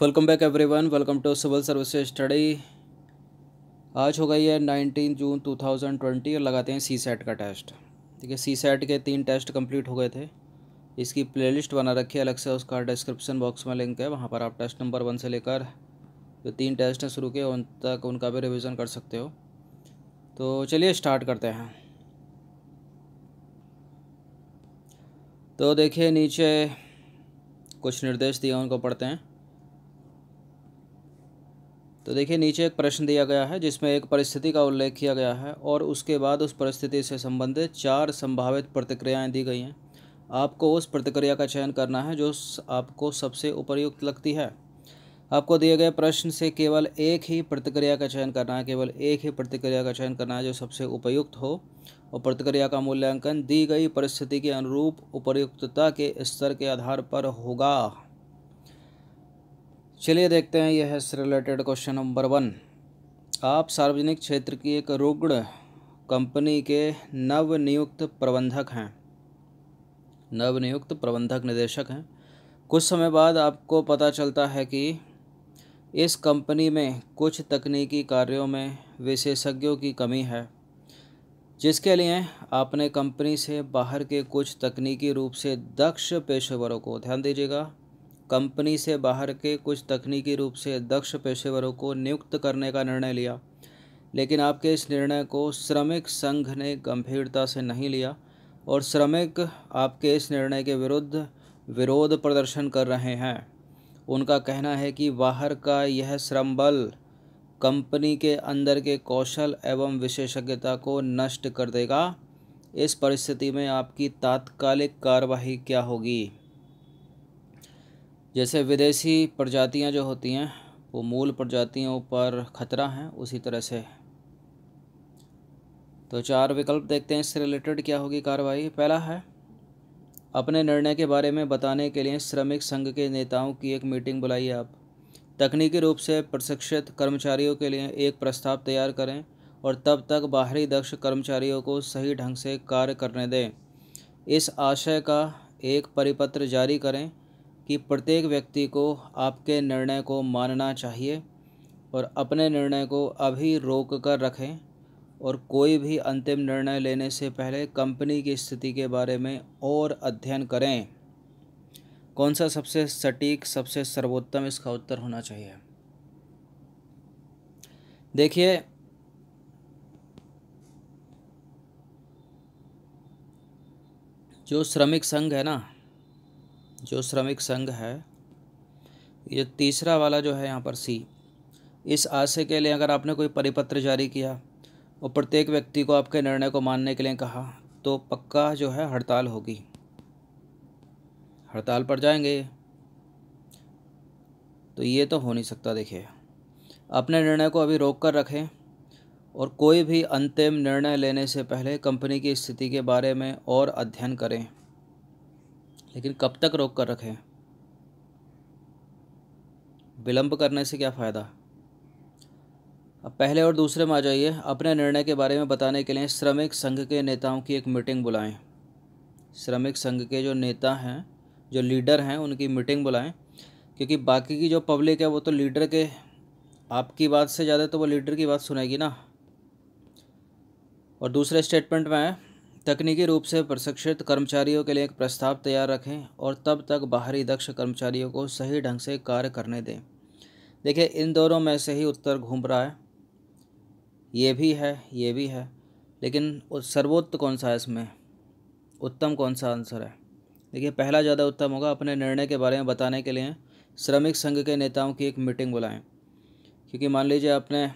Welcome back everyone, welcome to civil service study. आज हो गई है 19 जून 2020 और लगाते हैं सी सेट का टेस्ट। ठीक है, सी सेट के 3 टेस्ट कंप्लीट हो गए थे। इसकी प्लेलिस्ट बना रखी है अलग से, उसका डिस्क्रिप्शन बॉक्स में लिंक है, वहाँ पर आप टेस्ट नंबर 1 से लेकर जो 3 टेस्ट हैं शुरू के उन तक उनका भी रिवीजन कर सकते हो। तो चलिए स्टार्ट करते हैं। तो देखिए नीचे कुछ निर्देश दिए उनको पढ़ते हैं। तो देखिए नीचे एक प्रश्न दिया गया है जिसमें एक परिस्थिति का उल्लेख किया गया है और उसके बाद उस परिस्थिति से संबंधित 4 संभावित प्रतिक्रियाएं दी गई हैं। आपको उस प्रतिक्रिया का चयन करना है जो आपको सबसे उपयुक्त लगती है। आपको दिए गए प्रश्न से केवल एक ही प्रतिक्रिया का चयन करना है, केवल एक ही प्रतिक्रिया का चयन करना है जो सबसे उपयुक्त हो, और प्रतिक्रिया का मूल्यांकन दी गई परिस्थिति के अनुरूप उपयुक्तता के स्तर के आधार पर होगा। चलिए देखते हैं, यह है इससे रिलेटेड क्वेश्चन नंबर 1। आप सार्वजनिक क्षेत्र की एक रुग्ण कंपनी के नवनियुक्त प्रबंधक हैं, नवनियुक्त प्रबंधक निदेशक हैं। कुछ समय बाद आपको पता चलता है कि इस कंपनी में कुछ तकनीकी कार्यों में विशेषज्ञों की कमी है, जिसके लिए आपने कंपनी से बाहर के कुछ तकनीकी रूप से दक्ष पेशेवरों को, ध्यान दीजिएगा, कंपनी से बाहर के कुछ तकनीकी रूप से दक्ष पेशेवरों को नियुक्त करने का निर्णय लिया। लेकिन आपके इस निर्णय को श्रमिक संघ ने गंभीरता से नहीं लिया और श्रमिक आपके इस निर्णय के विरुद्ध विरोध प्रदर्शन कर रहे हैं। उनका कहना है कि बाहर का यह श्रम बल कंपनी के अंदर के कौशल एवं विशेषज्ञता को नष्ट कर देगा। इस परिस्थिति में आपकी तात्कालिक कार्यवाही क्या होगी? जैसे विदेशी प्रजातियां जो होती हैं वो मूल प्रजातियों पर खतरा हैं, उसी तरह से। तो 4 विकल्प देखते हैं इससे रिलेटेड क्या होगी कार्रवाई। पहला है, अपने निर्णय के बारे में बताने के लिए श्रमिक संघ के नेताओं की एक मीटिंग बुलाइए। आप तकनीकी रूप से प्रशिक्षित कर्मचारियों के लिए एक प्रस्ताव तैयार करें और तब तक बाहरी दक्ष कर्मचारियों को सही ढंग से कार्य करने दें। इस आशय का एक परिपत्र जारी करें कि प्रत्येक व्यक्ति को आपके निर्णय को मानना चाहिए और अपने निर्णय को अभी रोक कर रखें और कोई भी अंतिम निर्णय लेने से पहले कंपनी की स्थिति के बारे में और अध्ययन करें। कौन सा सबसे सटीक, सबसे सर्वोत्तम इसका उत्तर होना चाहिए? देखिए जो श्रमिक संघ है ना, जो श्रमिक संघ है, ये तीसरा वाला जो है यहाँ पर सी, इस आशय के लिए अगर आपने कोई परिपत्र जारी किया और प्रत्येक व्यक्ति को आपके निर्णय को मानने के लिए कहा तो पक्का जो है हड़ताल होगी, हड़ताल पर जाएंगे। तो ये तो हो नहीं सकता। देखिए अपने निर्णय को अभी रोक कर रखें और कोई भी अंतिम निर्णय लेने से पहले कंपनी की स्थिति के बारे में और अध्ययन करें। लेकिन कब तक रोक कर रखें? विलंब करने से क्या फ़ायदा? अब पहले और दूसरे में आ जाइए। अपने निर्णय के बारे में बताने के लिए श्रमिक संघ के नेताओं की एक मीटिंग बुलाएं। श्रमिक संघ के जो नेता हैं, जो लीडर हैं, उनकी मीटिंग बुलाएं, क्योंकि बाकी की जो पब्लिक है वो तो लीडर के, आपकी बात से ज़्यादा तो वो लीडर की बात सुनेगी ना। और दूसरे स्टेटमेंट में है, तकनीकी रूप से प्रशिक्षित कर्मचारियों के लिए एक प्रस्ताव तैयार रखें और तब तक बाहरी दक्ष कर्मचारियों को सही ढंग से कार्य करने दें। देखिए इन दोनों में से ही उत्तर घूम रहा है, ये भी है, ये भी है, लेकिन सर्वोत्तम कौन सा है इसमें? उत्तम कौन सा आंसर है? देखिए पहला ज़्यादा उत्तम होगा। अपने निर्णय के बारे में बताने के लिए श्रमिक संघ के नेताओं की एक मीटिंग बुलाएं। क्योंकि मान लीजिए आपने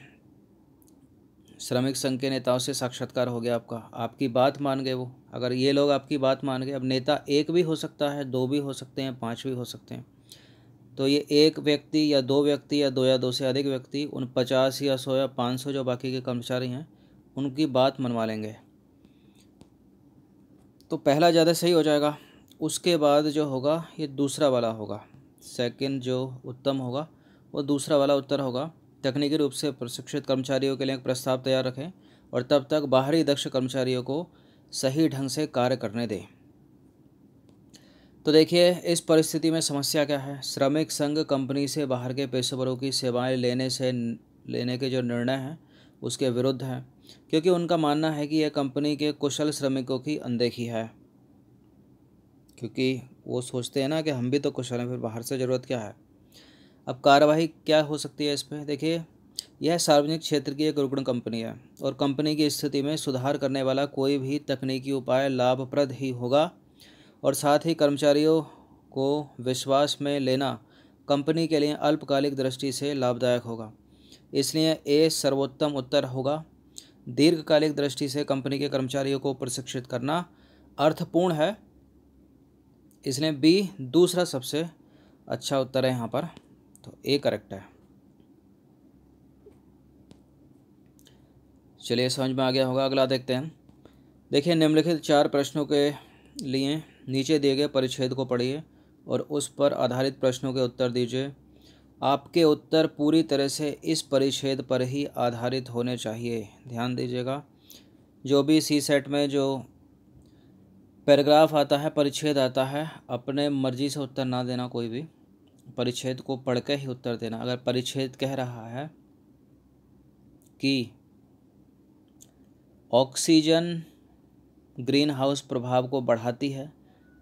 श्रमिक संघ के नेताओं से साक्षात्कार हो गया आपका, आपकी बात मान गए वो, अगर ये लोग आपकी बात मान गए, अब नेता एक भी हो सकता है, 2 भी हो सकते हैं, 5 भी हो सकते हैं, तो ये एक व्यक्ति या 2 व्यक्ति या 2 या 2 से अधिक व्यक्ति उन 50 या 100 या 500 जो बाकी के कर्मचारी हैं उनकी बात मनवा लेंगे। तो पहला ज़्यादा सही हो जाएगा। उसके बाद जो होगा ये दूसरा वाला होगा, सेकंड जो उत्तम होगा वो दूसरा वाला उत्तर होगा। तकनीकी रूप से प्रशिक्षित कर्मचारियों के लिए एक प्रस्ताव तैयार रखें और तब तक बाहरी दक्ष कर्मचारियों को सही ढंग से कार्य करने दें। तो देखिए इस परिस्थिति में समस्या क्या है। श्रमिक संघ कंपनी से बाहर के पेशेवरों की सेवाएं लेने के जो निर्णय हैं उसके विरुद्ध है, क्योंकि उनका मानना है कि यह कंपनी के कुशल श्रमिकों की अनदेखी है। क्योंकि वो सोचते हैं ना कि हम भी तो कुशल हैं, फिर बाहर से ज़रूरत क्या है। अब कार्यवाही क्या हो सकती है इस पर। देखिए यह सार्वजनिक क्षेत्र की एक रुग्ण कंपनी है और कंपनी की स्थिति में सुधार करने वाला कोई भी तकनीकी उपाय लाभप्रद ही होगा, और साथ ही कर्मचारियों को विश्वास में लेना कंपनी के लिए अल्पकालिक दृष्टि से लाभदायक होगा। इसलिए ए सर्वोत्तम उत्तर होगा। दीर्घकालिक दृष्टि से कंपनी के कर्मचारियों को प्रशिक्षित करना अर्थपूर्ण है, इसलिए बी दूसरा सबसे अच्छा उत्तर है यहाँ पर, तो ए करेक्ट है। चलिए समझ में आ गया होगा। अगला देखते हैं। देखिए निम्नलिखित 4 प्रश्नों के लिए नीचे दिए गए परिच्छेद को पढ़िए और उस पर आधारित प्रश्नों के उत्तर दीजिए। आपके उत्तर पूरी तरह से इस परिच्छेद पर ही आधारित होने चाहिए। ध्यान दीजिएगा, जो भी सी सेट में जो पैराग्राफ आता है, परिच्छेद आता है, अपने मर्जी से उत्तर ना देना। कोई भी परिच्छेद को पढ़ के ही उत्तर देना। अगर परिच्छेद कह रहा है कि ऑक्सीजन ग्रीन हाउस प्रभाव को बढ़ाती है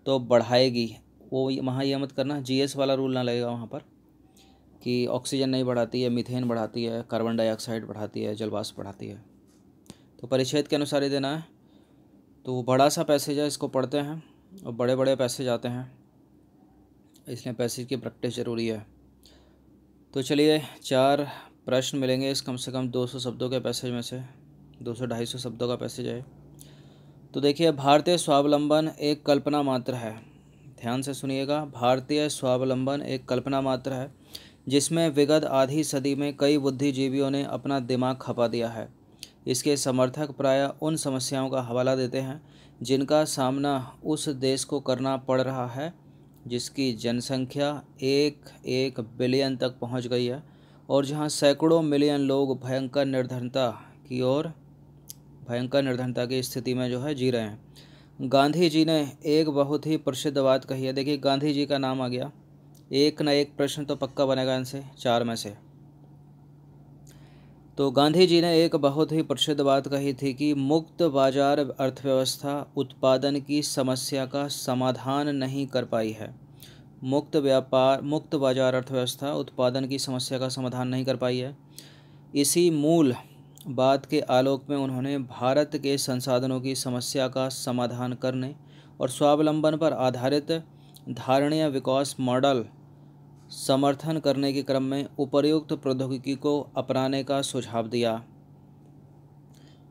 तो बढ़ाएगी, वो वहाँ यह मत करना, जीएस वाला रूल ना लगेगा वहाँ पर कि ऑक्सीजन नहीं बढ़ाती है, मीथेन बढ़ाती है, कार्बन डाइऑक्साइड बढ़ाती है, जलवाष्प बढ़ाती है। तो परिच्छेद के अनुसार ही देना है। तो बड़ा सा पैसेज है, इसको पढ़ते हैं और बड़े बड़े पैसेज आते हैं, इसलिए पैसेज की प्रैक्टिस ज़रूरी है। तो चलिए 4 प्रश्न मिलेंगे इस कम से कम 200 शब्दों के पैसेज में से, 200-250 शब्दों का पैसेज है। तो देखिए भारतीय स्वावलंबन एक कल्पना मात्र है। ध्यान से सुनिएगा, भारतीय स्वावलंबन एक कल्पना मात्र है जिसमें विगत आधी सदी में कई बुद्धिजीवियों ने अपना दिमाग खपा दिया है। इसके समर्थक प्रायः उन समस्याओं का हवाला देते हैं जिनका सामना उस देश को करना पड़ रहा है जिसकी जनसंख्या 1 बिलियन तक पहुंच गई है और जहां सैकड़ों मिलियन लोग भयंकर निर्धनता की स्थिति में जो है जी रहे हैं। गांधी जी ने एक बहुत ही प्रसिद्ध बात कही है। देखिए गांधी जी का नाम आ गया, एक न एक प्रश्न तो पक्का बनेगा इनसे 4 में से। तो गांधी जी ने एक बहुत ही प्रसिद्ध बात कही थी कि मुक्त बाजार अर्थव्यवस्था उत्पादन की समस्या का समाधान नहीं कर पाई है। मुक्त बाजार अर्थव्यवस्था उत्पादन की समस्या का समाधान नहीं कर पाई है। इसी मूल बात के आलोक में उन्होंने भारत के संसाधनों की समस्या का समाधान करने और स्वावलंबन पर आधारित धारणीय विकास मॉडल समर्थन करने के क्रम में उपर्युक्त प्रौद्योगिकी को अपनाने का सुझाव दिया।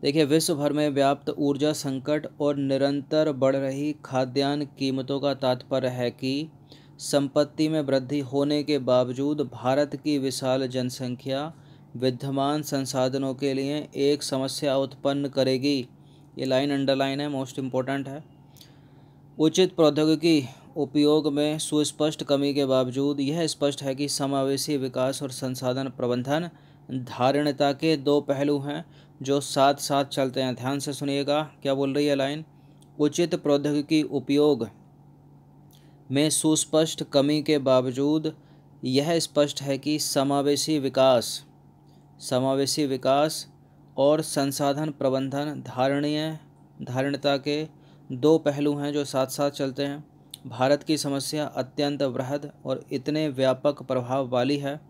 देखिए विश्व भर में व्याप्त ऊर्जा संकट और निरंतर बढ़ रही खाद्यान्न कीमतों का तात्पर्य है कि संपत्ति में वृद्धि होने के बावजूद भारत की विशाल जनसंख्या विद्यमान संसाधनों के लिए एक समस्या उत्पन्न करेगी। ये लाइन अंडरलाइन है, मोस्ट इम्पोर्टेंट है। उचित प्रौद्योगिकी उपयोग में सुस्पष्ट कमी के बावजूद यह स्पष्ट है कि समावेशी विकास और संसाधन प्रबंधन धारणता के 2 पहलू हैं जो साथ साथ चलते हैं। ध्यान से सुनिएगा क्या बोल रही है लाइन। उचित प्रौद्योगिकी उपयोग में सुस्पष्ट कमी के बावजूद यह स्पष्ट है कि समावेशी विकास और संसाधन प्रबंधन धारणता के 2 पहलू हैं जो साथ साथ चलते हैं। भारत की समस्या अत्यंत वृहद और इतने व्यापक प्रभाव वाली है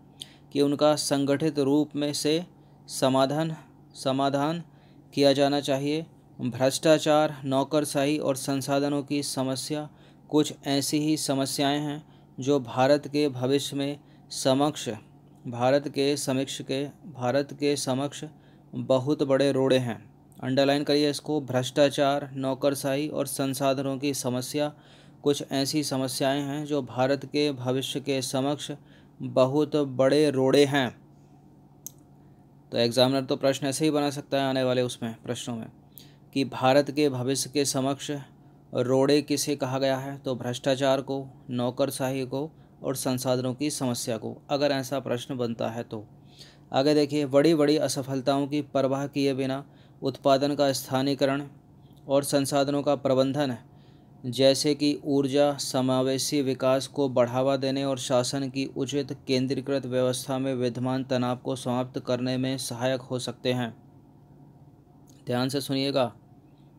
कि उनका संगठित रूप में से समाधान किया जाना चाहिए। भ्रष्टाचार, नौकरशाही और संसाधनों की समस्या कुछ ऐसी ही समस्याएं हैं जो भारत के समक्ष बहुत बड़े रोड़े हैं। अंडरलाइन करिए इसको, भ्रष्टाचार, नौकरशाही और संसाधनों की समस्या कुछ ऐसी समस्याएं हैं जो भारत के भविष्य के समक्ष बहुत बड़े रोड़े हैं। तो एग्जामिनर तो प्रश्न ऐसे ही बना सकता है आने वाले उसमें प्रश्नों में कि भारत के भविष्य के समक्ष रोड़े किसे कहा गया है, तो भ्रष्टाचार को, नौकरशाही को और संसाधनों की समस्या को, अगर ऐसा प्रश्न बनता है तो। आगे देखिए, बड़ी बड़ी असफलताओं की परवाह किए बिना उत्पादन का स्थानीयकरण और संसाधनों का प्रबंधन जैसे कि ऊर्जा समावेशी विकास को बढ़ावा देने और शासन की उचित केंद्रीकृत व्यवस्था में विद्यमान तनाव को समाप्त करने में सहायक हो सकते हैं। ध्यान से सुनिएगा।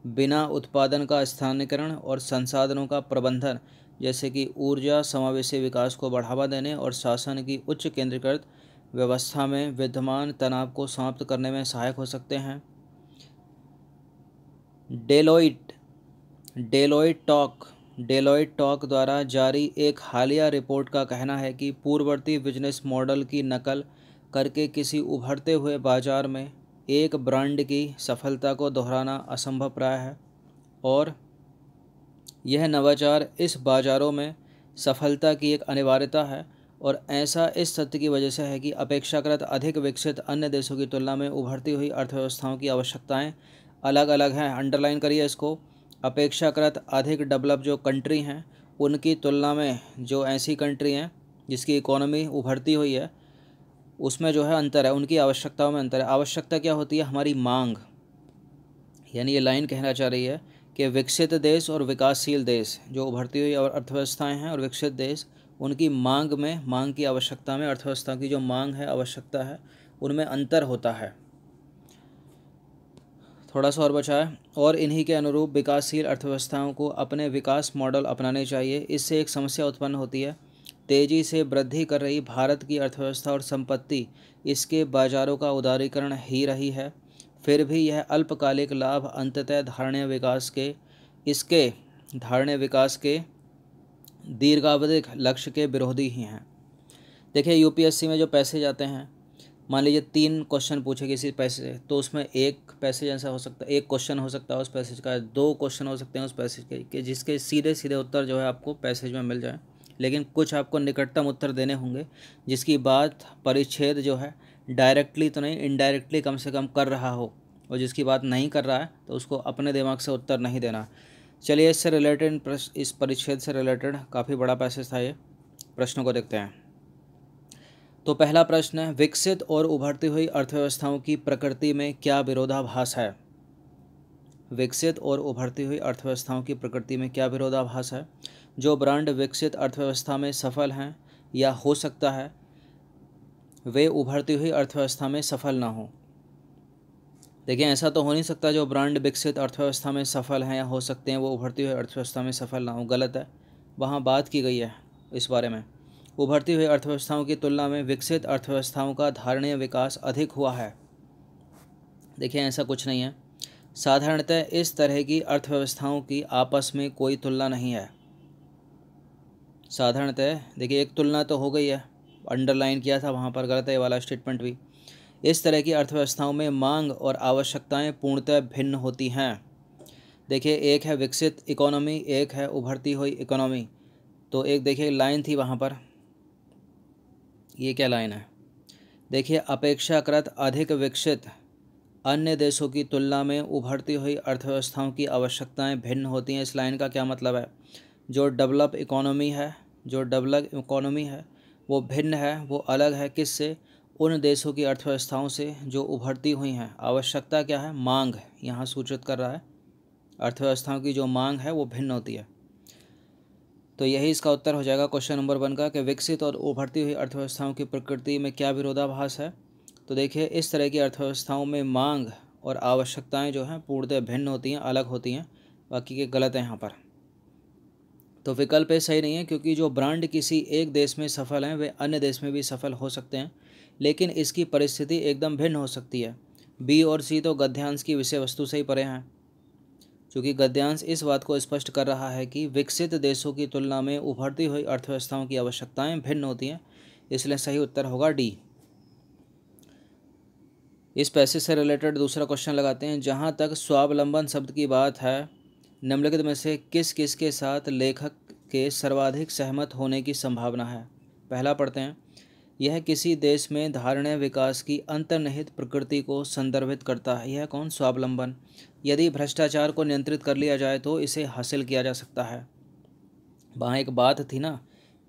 बिना उत्पादन का स्थानीयकरण और संसाधनों का प्रबंधन, जैसे कि ऊर्जा समावेशी विकास को बढ़ावा देने और शासन की उच्च केंद्रीकृत व्यवस्था में विद्यमान तनाव को समाप्त करने में सहायक हो सकते हैं। डेलोइट टॉक द्वारा जारी एक हालिया रिपोर्ट का कहना है कि पूर्ववर्ती बिजनेस मॉडल की नकल करके किसी उभरते हुए बाजार में एक ब्रांड की सफलता को दोहराना असंभव प्राय है, और यह नवाचार इस बाजारों में सफलता की एक अनिवार्यता है। और ऐसा इस सत्य की वजह से है कि अपेक्षाकृत अधिक विकसित अन्य देशों की तुलना में उभरती हुई अर्थव्यवस्थाओं की आवश्यकताएं अलग अलग हैं। अंडरलाइन करिए इसको। अपेक्षाकृत अधिक डेवलप जो कंट्री हैं उनकी तुलना में जो ऐसी कंट्री हैं जिसकी इकोनॉमी उभरती हुई है उसमें जो है अंतर है, उनकी आवश्यकताओं में अंतर है। आवश्यकता क्या होती है? हमारी मांग। यानी ये लाइन कहना चाह रही है कि विकसित देश और विकासशील देश, जो उभरती हुई अर्थव्यवस्थाएं हैं और विकसित देश, उनकी मांग की आवश्यकता में, अर्थव्यवस्था की जो मांग है, आवश्यकता है, उनमें अंतर होता है। थोड़ा सा और बचा है। और इन्हीं के अनुरूप विकासशील अर्थव्यवस्थाओं को अपने विकास मॉडल अपनाने चाहिए। इससे एक समस्या उत्पन्न होती है। तेज़ी से वृद्धि कर रही भारत की अर्थव्यवस्था और संपत्ति इसके बाजारों का उदारीकरण ही रही है। फिर भी यह अल्पकालिक लाभ अंततः धारणीय विकास के दीर्घावधिक लक्ष्य के विरोधी ही हैं। देखिए यूपीएससी में जो पैसेज आते हैं, मान लीजिए 3 क्वेश्चन पूछे किसी पैसेज से, तो उसमें एक पैसेज ऐसा हो सकता है, एक क्वेश्चन हो सकता है उस पैसेज का, 2 क्वेश्चन हो सकते हैं उस पैसेज के कि जिसके सीधे सीधे उत्तर जो है आपको पैसेज में मिल जाए। लेकिन कुछ आपको निकटतम उत्तर देने होंगे जिसकी बात परिच्छेद जो है डायरेक्टली तो नहीं, इनडायरेक्टली कम से कम कर रहा हो, और जिसकी बात नहीं कर रहा है तो उसको अपने दिमाग से उत्तर नहीं देना। चलिए इससे रिलेटेड, इस परिच्छेद से रिलेटेड काफ़ी बड़ा पैसेज था ये। प्रश्नों को देखते हैं। तो पहला प्रश्न है, विकसित और उभरती हुई अर्थव्यवस्थाओं की प्रकृति में क्या विरोधाभास है? विकसित और उभरती हुई अर्थव्यवस्थाओं की प्रकृति में क्या विरोधाभास है? जो ब्रांड विकसित अर्थव्यवस्था में सफल हैं या हो सकता है वे उभरती हुई अर्थव्यवस्था में सफल ना हो। देखिए ऐसा तो हो नहीं सकता जो ब्रांड विकसित अर्थव्यवस्था में सफल हैं या हो सकते हैं वो उभरती हुई अर्थव्यवस्था में सफल ना हो। गलत है, वहाँ बात की गई है इस बारे में। उभरती हुई अर्थव्यवस्थाओं की तुलना में विकसित अर्थव्यवस्थाओं का धारणीय विकास अधिक हुआ है। देखिए ऐसा कुछ नहीं है। साधारणतः इस तरह की अर्थव्यवस्थाओं की आपस में कोई तुलना नहीं है। साधारणतः देखिए एक तुलना तो हो गई है, अंडरलाइन किया था वहाँ पर, गलत है ये वाला स्टेटमेंट भी। इस तरह की अर्थव्यवस्थाओं में मांग और आवश्यकताएं पूर्णतः भिन्न होती हैं। देखिए एक है विकसित इकोनॉमी, एक है उभरती हुई इकोनॉमी। तो एक देखिए लाइन थी वहाँ पर, ये क्या लाइन है? देखिए अपेक्षाकृत अधिक विकसित अन्य देशों की तुलना में उभरती हुई अर्थव्यवस्थाओं की आवश्यकताएं भिन्न होती हैं। इस लाइन का क्या मतलब है? जो डेवलप इकोनॉमी है वो भिन्न है, वो अलग है किससे? उन देशों की अर्थव्यवस्थाओं से जो उभरती हुई हैं। आवश्यकता क्या है? मांग यहाँ सूचित कर रहा है। अर्थव्यवस्थाओं की जो मांग है वो भिन्न होती है। तो यही इसका उत्तर हो जाएगा क्वेश्चन नंबर 1 का, कि विकसित और उभरती हुई अर्थव्यवस्थाओं की प्रकृति में क्या विरोधाभास है। तो देखिए इस तरह की अर्थव्यवस्थाओं में मांग और आवश्यकताएं जो हैं पूर्णतः भिन्न होती हैं, अलग होती हैं। बाकी के गलत है यहाँ पर। तो विकल्प ए सही नहीं है, क्योंकि जो ब्रांड किसी एक देश में सफल हैं वे अन्य देश में भी सफल हो सकते हैं, लेकिन इसकी परिस्थिति एकदम भिन्न हो सकती है। बी और सी तो गद्यांश की विषय वस्तु से ही परे हैं, क्योंकि गद्यांश इस बात को स्पष्ट कर रहा है कि विकसित देशों की तुलना में उभरती हुई अर्थव्यवस्थाओं की आवश्यकताएं भिन्न होती हैं, इसलिए सही उत्तर होगा डी। इस पैसेज से रिलेटेड दूसरा क्वेश्चन लगाते हैं। जहां तक स्वावलंबन शब्द की बात है, निम्नलिखित में से किस किस के साथ लेखक के सर्वाधिक सहमत होने की संभावना है? पहला पढ़ते हैं। यह किसी देश में धारणीय विकास की अंतर्निहित प्रकृति को संदर्भित करता है। यह कौन? स्वावलंबन। यदि भ्रष्टाचार को नियंत्रित कर लिया जाए तो इसे हासिल किया जा सकता है। वहाँ एक बात थी ना,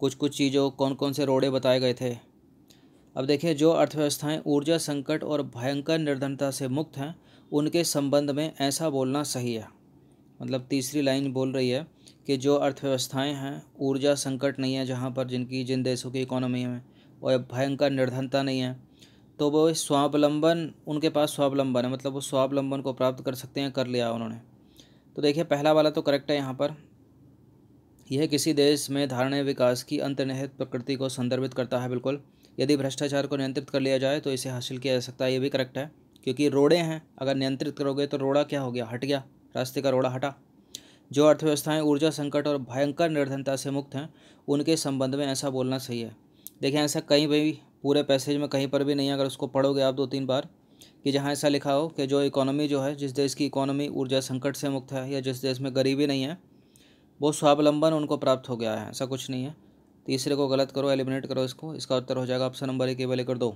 कुछ कुछ चीज़ों, कौन कौन से रोड़े बताए गए थे। अब देखिए जो अर्थव्यवस्थाएं ऊर्जा संकट और भयंकर निर्धनता से मुक्त हैं उनके संबंध में ऐसा बोलना सही है। मतलब तीसरी लाइन बोल रही है कि जो अर्थव्यवस्थाएं हैं ऊर्जा संकट नहीं है, जहाँ पर जिन देशों की इकोनॉमी में और भयंकर निर्धनता नहीं है, तो वो स्वावलंबन, उनके पास स्वावलंबन है, मतलब वो स्वावलंबन को प्राप्त कर सकते हैं, कर लिया उन्होंने। तो देखिए पहला वाला तो करेक्ट है यहाँ पर। यह किसी देश में धारणीय विकास की अंतर्निहित प्रकृति को संदर्भित करता है। बिल्कुल, यदि भ्रष्टाचार को नियंत्रित कर लिया जाए तो इसे हासिल किया जा सकता है, ये भी करेक्ट है, क्योंकि रोड़े हैं, अगर नियंत्रित करोगे तो रोड़ा क्या हो गया, हट गया, रास्ते का रोड़ा हटा। जो अर्थव्यवस्थाएं ऊर्जा संकट और भयंकर निर्धनता से मुक्त हैं उनके संबंध में ऐसा बोलना सही है। देखें ऐसा कहीं भी पूरे पैसेज में कहीं पर भी नहीं है, अगर उसको पढ़ोगे आप 2-3 बार, कि जहाँ ऐसा लिखा हो कि जो इकोनॉमी जो है, जिस देश की इकोनॉमी ऊर्जा संकट से मुक्त है या जिस देश में गरीबी नहीं है, वो स्वावलंबन उनको प्राप्त हो गया है, ऐसा कुछ नहीं है। तीसरे को गलत करो, एलिमिनेट करो इसको, इसका उत्तर हो जाएगा ऑप्शन नंबर 1 केवल 1 और 2।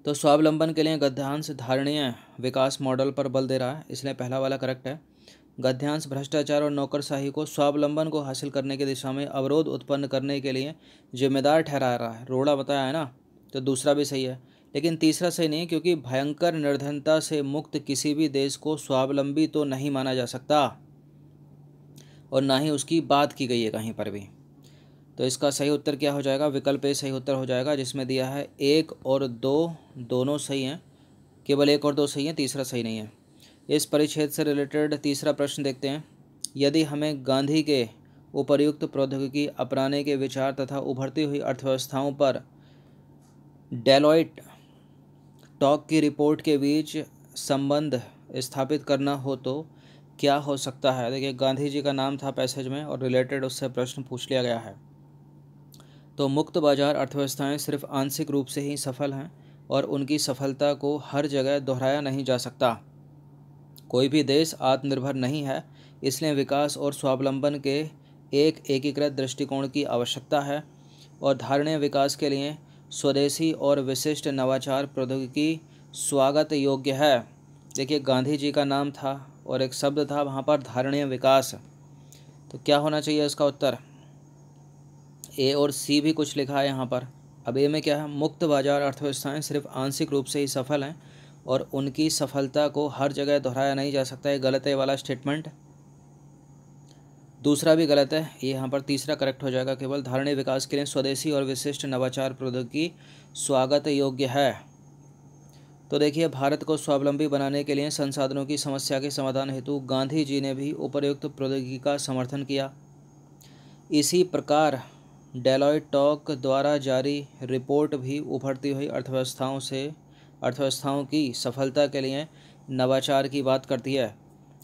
तो स्वावलंबन के लिए गद्यांश धारणीय विकास मॉडल पर बल दे रहा है, इसलिए पहला वाला करेक्ट है। गद्यांश भ्रष्टाचार और नौकरशाही को स्वावलंबन को हासिल करने की दिशा में अवरोध उत्पन्न करने के लिए जिम्मेदार ठहरा रहा है, रोड़ा बताया है ना, तो दूसरा भी सही है, लेकिन तीसरा सही नहीं, क्योंकि भयंकर निर्धनता से मुक्त किसी भी देश को स्वावलंबी तो नहीं माना जा सकता और ना ही उसकी बात की गई है कहीं पर भी। तो इसका सही उत्तर क्या हो जाएगा, विकल्प ए सही उत्तर हो जाएगा, जिसमें दिया है 1 और 2 दोनों सही हैं, केवल 1 और 2 सही हैं, तीसरा सही नहीं है। इस परिच्छेद से रिलेटेड तीसरा प्रश्न देखते हैं। यदि हमें गांधी के उपर्युक्त प्रौद्योगिकी अपनाने के विचार तथा उभरती हुई अर्थव्यवस्थाओं पर डेलॉइट टॉक की रिपोर्ट के बीच संबंध स्थापित करना हो तो क्या हो सकता है। देखिए गांधी जी का नाम था पैसेज में और रिलेटेड उससे प्रश्न पूछ लिया गया है। तो मुक्त बाजार अर्थव्यवस्थाएं सिर्फ आंशिक रूप से ही सफल हैं और उनकी सफलता को हर जगह दोहराया नहीं जा सकता। कोई भी देश आत्मनिर्भर नहीं है, इसलिए विकास और स्वावलंबन के एक एकीकृत दृष्टिकोण की आवश्यकता है और धारणीय विकास के लिए स्वदेशी और विशिष्ट नवाचार प्रौद्योगिकी स्वागत योग्य है। देखिए गांधी जी का नाम था और एक शब्द था वहाँ पर धारणीय विकास, तो क्या होना चाहिए इसका उत्तर, ए और सी भी कुछ लिखा है यहाँ पर। अब ए में क्या है, मुक्त बाजार अर्थव्यवस्थाएं सिर्फ आंशिक रूप से ही सफल हैं और उनकी सफलता को हर जगह दोहराया नहीं जा सकता, ये गलत है वाला स्टेटमेंट। दूसरा भी गलत है, ये यहाँ पर तीसरा करेक्ट हो जाएगा, केवल धारणीय विकास के लिए स्वदेशी और विशिष्ट नवाचार प्रौद्योगिकी स्वागत योग्य है। तो देखिए भारत को स्वावलंबी बनाने के लिए संसाधनों की समस्या के समाधान हेतु गांधी जी ने भी उपर्युक्त प्रौद्योगिकी का समर्थन किया। इसी प्रकार डेलॉइट टॉक द्वारा जारी रिपोर्ट भी उभरती हुई अर्थव्यवस्थाओं की सफलता के लिए नवाचार की बात करती है,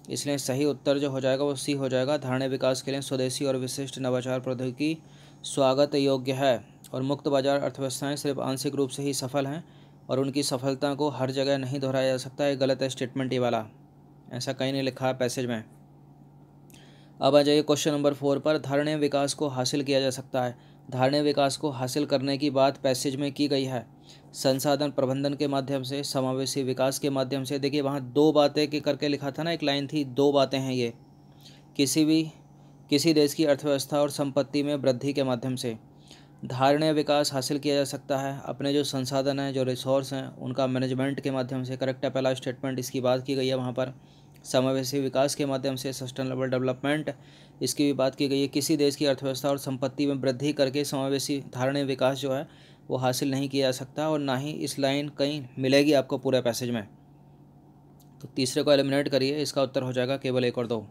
इसलिए सही उत्तर जो हो जाएगा वो सी हो जाएगा। धारणीय विकास के लिए स्वदेशी और विशिष्ट नवाचार प्रौद्योगिकी स्वागत योग्य है और मुक्त बाजार अर्थव्यवस्थाएं सिर्फ आंशिक रूप से ही सफल हैं और उनकी सफलता को हर जगह नहीं दोहराया जा सकता, है गलत है स्टेटमेंट ये वाला, ऐसा कहीं नहीं लिखा है पैसेज में। अब आ जाइए क्वेश्चन नंबर 4 पर। धारणीय विकास को हासिल किया जा सकता है। धारणीय विकास को हासिल करने की बात पैसेज में की गई है, संसाधन प्रबंधन के माध्यम से, समावेशी विकास के माध्यम से। देखिए वहाँ 2 बातें के करके लिखा था ना, एक लाइन थी, 2 बातें हैं ये, किसी देश की अर्थव्यवस्था और संपत्ति में वृद्धि के माध्यम से धारणीय विकास हासिल किया जा सकता है। अपने जो संसाधन हैं, जो रिसोर्स हैं, उनका मैनेजमेंट के माध्यम से, करेक्ट है पहला स्टेटमेंट, इसकी बात की गई है वहाँ पर। समावेशी विकास के माध्यम से, सस्टेनेबल डेवलपमेंट, इसकी भी बात की गई है। किसी देश की अर्थव्यवस्था और संपत्ति में वृद्धि करके समावेशी धारणीय विकास जो है वो हासिल नहीं किया जा सकता और ना ही इस लाइन कहीं मिलेगी आपको पूरे पैसेज में। तो तीसरे को एलिमिनेट करिए, इसका उत्तर हो जाएगा केवल 1 और 2।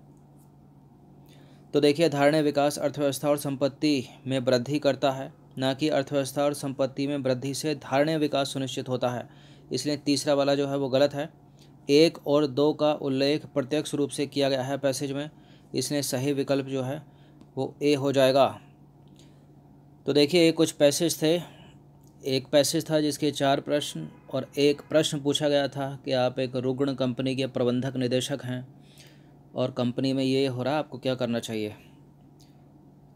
तो देखिए धारणीय विकास अर्थव्यवस्था और संपत्ति में वृद्धि करता है, ना कि अर्थव्यवस्था और संपत्ति में वृद्धि से धारणीय विकास सुनिश्चित होता है, इसलिए तीसरा वाला जो है वो गलत है। 1 और 2 का उल्लेख प्रत्यक्ष रूप से किया गया है पैसेज में, इसलिए सही विकल्प जो है वो ए हो जाएगा। तो देखिए ये कुछ पैसेज थे, एक पैसेज था जिसके 4 प्रश्न और एक प्रश्न पूछा गया था कि आप एक रुग्ण कंपनी के प्रबंधक निदेशक हैं और कंपनी में ये हो रहा है, आपको क्या करना चाहिए।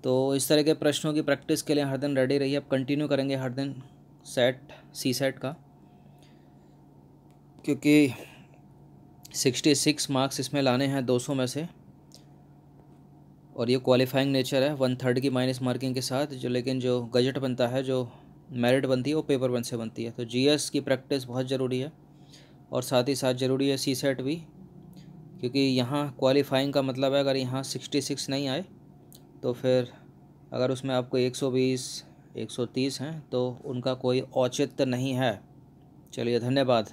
तो इस तरह के प्रश्नों की प्रैक्टिस के लिए हर दिन रेडी रहिए, अब कंटिन्यू करेंगे हर दिन सी सेट का, क्योंकि 66 मार्क्स इसमें लाने हैं 200 में से, और ये क्वालिफाइंग नेचर है, 1/3 की माइनस मार्किंग के साथ, लेकिन जो गजट बनता है, जो मेरिट बनती है, वो पेपर 1 से बनती है। तो जीएस की प्रैक्टिस बहुत ज़रूरी है और साथ ही साथ ज़रूरी है सी सेट भी, क्योंकि यहाँ क्वालिफाइंग का मतलब है अगर यहाँ 66 नहीं आए तो फिर अगर उसमें आपको 120 130 हैं तो उनका कोई औचित्य नहीं है। चलिए धन्यवाद।